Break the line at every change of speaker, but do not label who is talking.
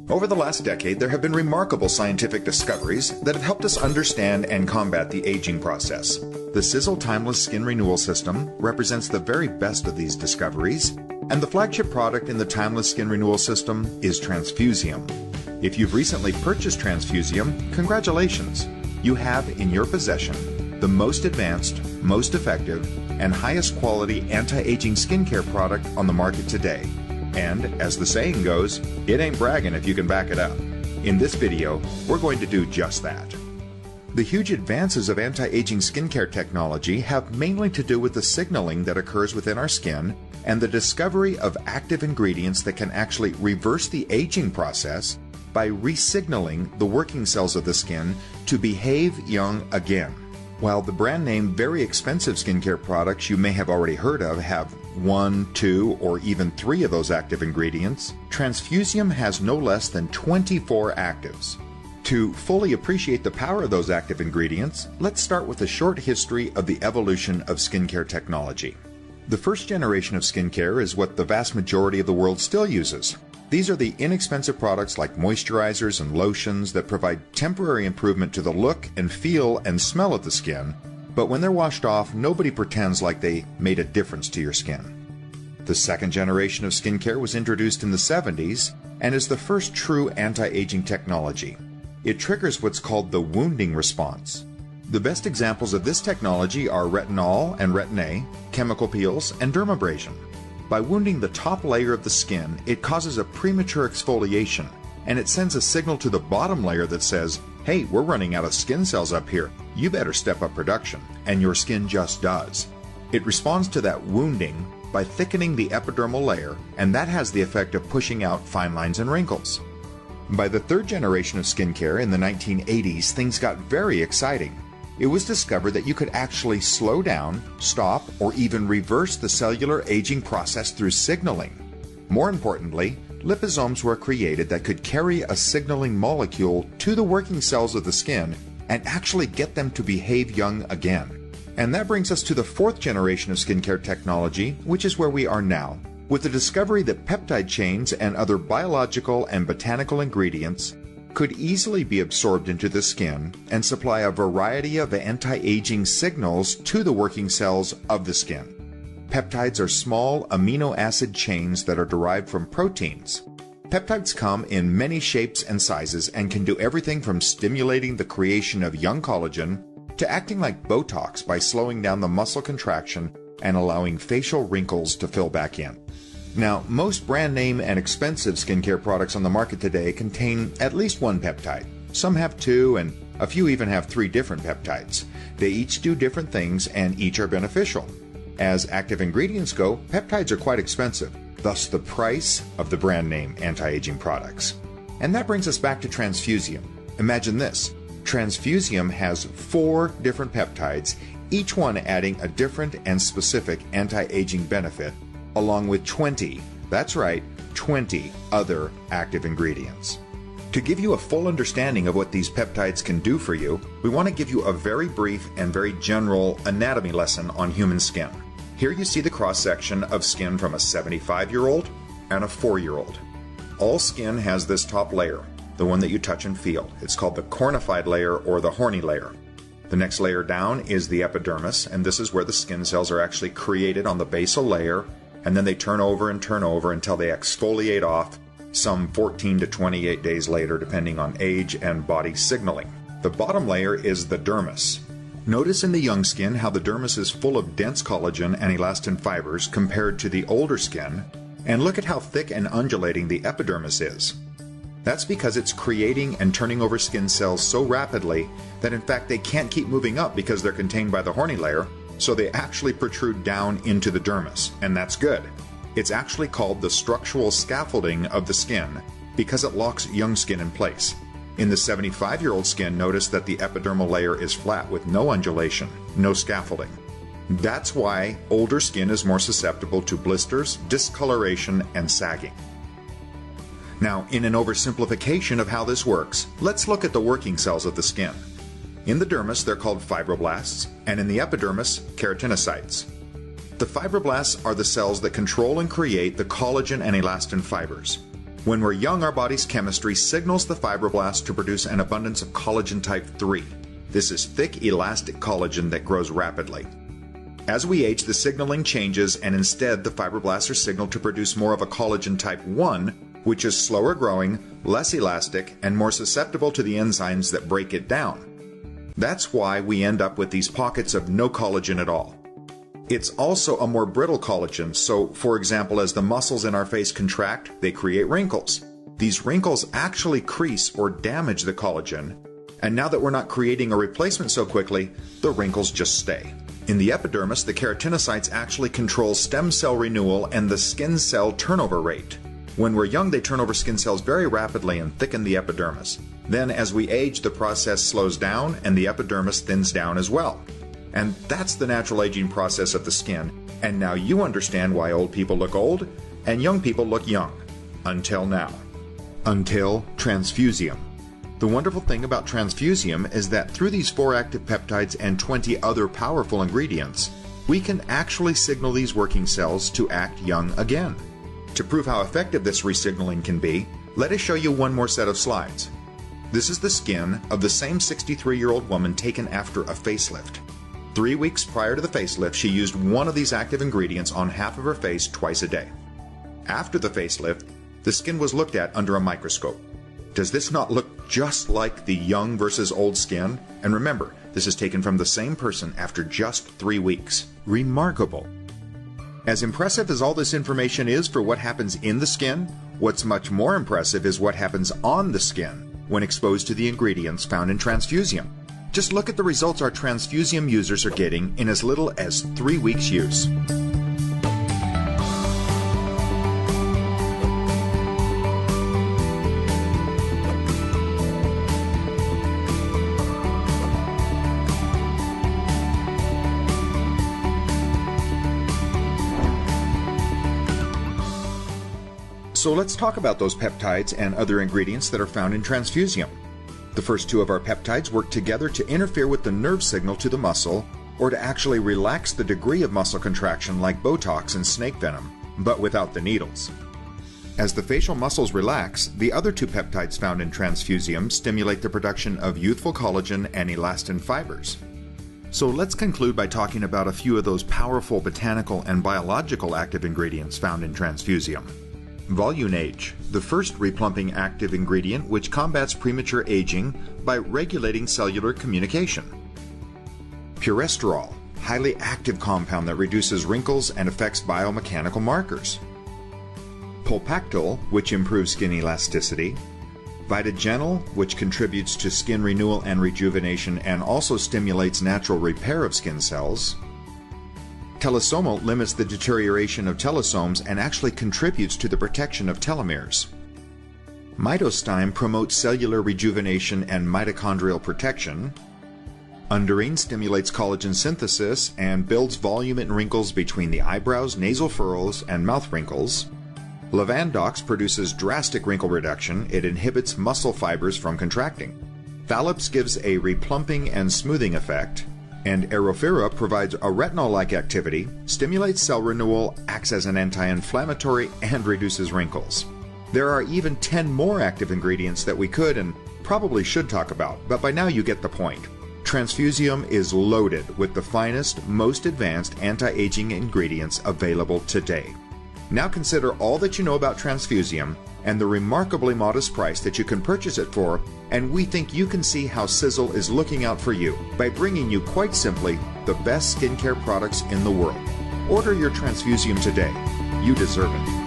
Over the last decade, there have been remarkable scientific discoveries that have helped us understand and combat the aging process. The Sizzle Timeless Skin Renewal System represents the very best of these discoveries, and the flagship product in the Timeless Skin Renewal System is Transfusium. If you've recently purchased Transfusium, congratulations! You have in your possession the most advanced, most effective, and highest quality anti-aging skincare product on the market today. And, as the saying goes, it ain't bragging if you can back it up. In this video, we're going to do just that. The huge advances of anti-aging skincare technology have mainly to do with the signaling that occurs within our skin and the discovery of active ingredients that can actually reverse the aging process by resignaling the working cells of the skin to behave young again. While the brand name very expensive skincare products you may have already heard of have 1, 2, or even 3 of those active ingredients, Transfusium has no less than 24 actives. To fully appreciate the power of those active ingredients, let's start with a short history of the evolution of skincare technology. The first generation of skincare is what the vast majority of the world still uses. These are the inexpensive products like moisturizers and lotions that provide temporary improvement to the look and feel and smell of the skin, but when they're washed off, nobody pretends like they made a difference to your skin. The second generation of skincare was introduced in the 70s and is the first true anti-aging technology. It triggers what's called the wounding response. The best examples of this technology are retinol and retin-A, chemical peels, and dermabrasion. By wounding the top layer of the skin, it causes a premature exfoliation, and it sends a signal to the bottom layer that says, hey, we're running out of skin cells up here, you better step up production, and your skin just does. It responds to that wounding by thickening the epidermal layer, and that has the effect of pushing out fine lines and wrinkles. By the third generation of skincare in the 1980s, things got very exciting. It was discovered that you could actually slow down, stop, or even reverse the cellular aging process through signaling. More importantly, liposomes were created that could carry a signaling molecule to the working cells of the skin and actually get them to behave young again. And that brings us to the fourth generation of skincare technology, which is where we are now, with the discovery that peptide chains and other biological and botanical ingredients could easily be absorbed into the skin and supply a variety of anti-aging signals to the working cells of the skin. Peptides are small amino acid chains that are derived from proteins. Peptides come in many shapes and sizes and can do everything from stimulating the creation of young collagen to acting like Botox by slowing down the muscle contraction and allowing facial wrinkles to fill back in. Now, most brand name and expensive skincare products on the market today contain at least one peptide. Some have 2, and a few even have 3 different peptides. They each do different things and each are beneficial. As active ingredients go, peptides are quite expensive, thus the price of the brand name anti-aging products. And that brings us back to Transfusium. Imagine this. Transfusium has 4 different peptides, each one adding a different and specific anti-aging benefit, along with 20, that's right, 20 other active ingredients. To give you a full understanding of what these peptides can do for you, we want to give you a very brief and very general anatomy lesson on human skin. Here you see the cross-section of skin from a 75-year-old and a 4-year-old. All skin has this top layer, the one that you touch and feel. It's called the cornified layer or the horny layer. The next layer down is the epidermis, and this is where the skin cells are actually created on the basal layer, and then they turn over until they exfoliate off some 14 to 28 days later, depending on age and body signaling. The bottom layer is the dermis. Notice in the young skin how the dermis is full of dense collagen and elastin fibers compared to the older skin, and look at how thick and undulating the epidermis is. That's because it's creating and turning over skin cells so rapidly that in fact they can't keep moving up because they're contained by the horny layer, so they actually protrude down into the dermis, and that's good. It's actually called the structural scaffolding of the skin because it locks young skin in place. In the 75-year-old skin, notice that the epidermal layer is flat with no undulation, no scaffolding. That's why older skin is more susceptible to blisters, discoloration, and sagging. Now, in an oversimplification of how this works, let's look at the working cells of the skin. In the dermis, they're called fibroblasts, and in the epidermis, keratinocytes. The fibroblasts are the cells that control and create the collagen and elastin fibers. When we're young, our body's chemistry signals the fibroblasts to produce an abundance of collagen type 3. This is thick, elastic collagen that grows rapidly. As we age, the signaling changes, and instead the fibroblasts are signaled to produce more of a collagen type 1, which is slower growing, less elastic, and more susceptible to the enzymes that break it down. That's why we end up with these pockets of no collagen at all. It's also a more brittle collagen, so for example, as the muscles in our face contract, they create wrinkles. These wrinkles actually crease or damage the collagen, and now that we're not creating a replacement so quickly, the wrinkles just stay. In the epidermis, the keratinocytes actually control stem cell renewal and the skin cell turnover rate. When we're young, they turn over skin cells very rapidly and thicken the epidermis. Then, as we age, the process slows down and the epidermis thins down as well. And that's the natural aging process of the skin. And now you understand why old people look old and young people look young. Until now. Until Transfusium. The wonderful thing about Transfusium is that through these 4 active peptides and 20 other powerful ingredients, we can actually signal these working cells to act young again. To prove how effective this resignaling can be, let us show you one more set of slides. This is the skin of the same 63-year-old woman taken after a facelift. 3 weeks prior to the facelift, she used one of these active ingredients on half of her face twice a day. After the facelift, the skin was looked at under a microscope. Does this not look just like the young versus old skin? And remember, this is taken from the same person after just 3 weeks. Remarkable. As impressive as all this information is for what happens in the skin, what's much more impressive is what happens on the skin when exposed to the ingredients found in Transfusium. Just look at the results our Transfusium users are getting in as little as 3 weeks use. So let's talk about those peptides and other ingredients that are found in Transfusium. The first 2 of our peptides work together to interfere with the nerve signal to the muscle, or to actually relax the degree of muscle contraction like Botox and snake venom, but without the needles. As the facial muscles relax, the other 2 peptides found in Transfusium stimulate the production of youthful collagen and elastin fibers. So let's conclude by talking about a few of those powerful botanical and biological active ingredients found in Transfusium. Volunage, the first replumping active ingredient which combats premature aging by regulating cellular communication. Puresterol, highly active compound that reduces wrinkles and affects biomechanical markers. Pulpactol, which improves skin elasticity. Vitagenol, which contributes to skin renewal and rejuvenation and also stimulates natural repair of skin cells. Telosomal limits the deterioration of telosomes and actually contributes to the protection of telomeres. Mitostime promotes cellular rejuvenation and mitochondrial protection. Underine stimulates collagen synthesis and builds volume and wrinkles between the eyebrows, nasal furrows, and mouth wrinkles. Lavandox produces drastic wrinkle reduction. It inhibits muscle fibers from contracting. Phalops gives a replumping and smoothing effect. And Aerophera provides a retinol-like activity, stimulates cell renewal, acts as an anti-inflammatory, and reduces wrinkles. There are even 10 more active ingredients that we could and probably should talk about, but by now you get the point. Transfusium is loaded with the finest, most advanced anti-aging ingredients available today. Now consider all that you know about Transfusium and the remarkably modest price that you can purchase it for, and we think you can see how Sizzle is looking out for you by bringing you quite simply the best skincare products in the world. Order your Transfusium today. You deserve it.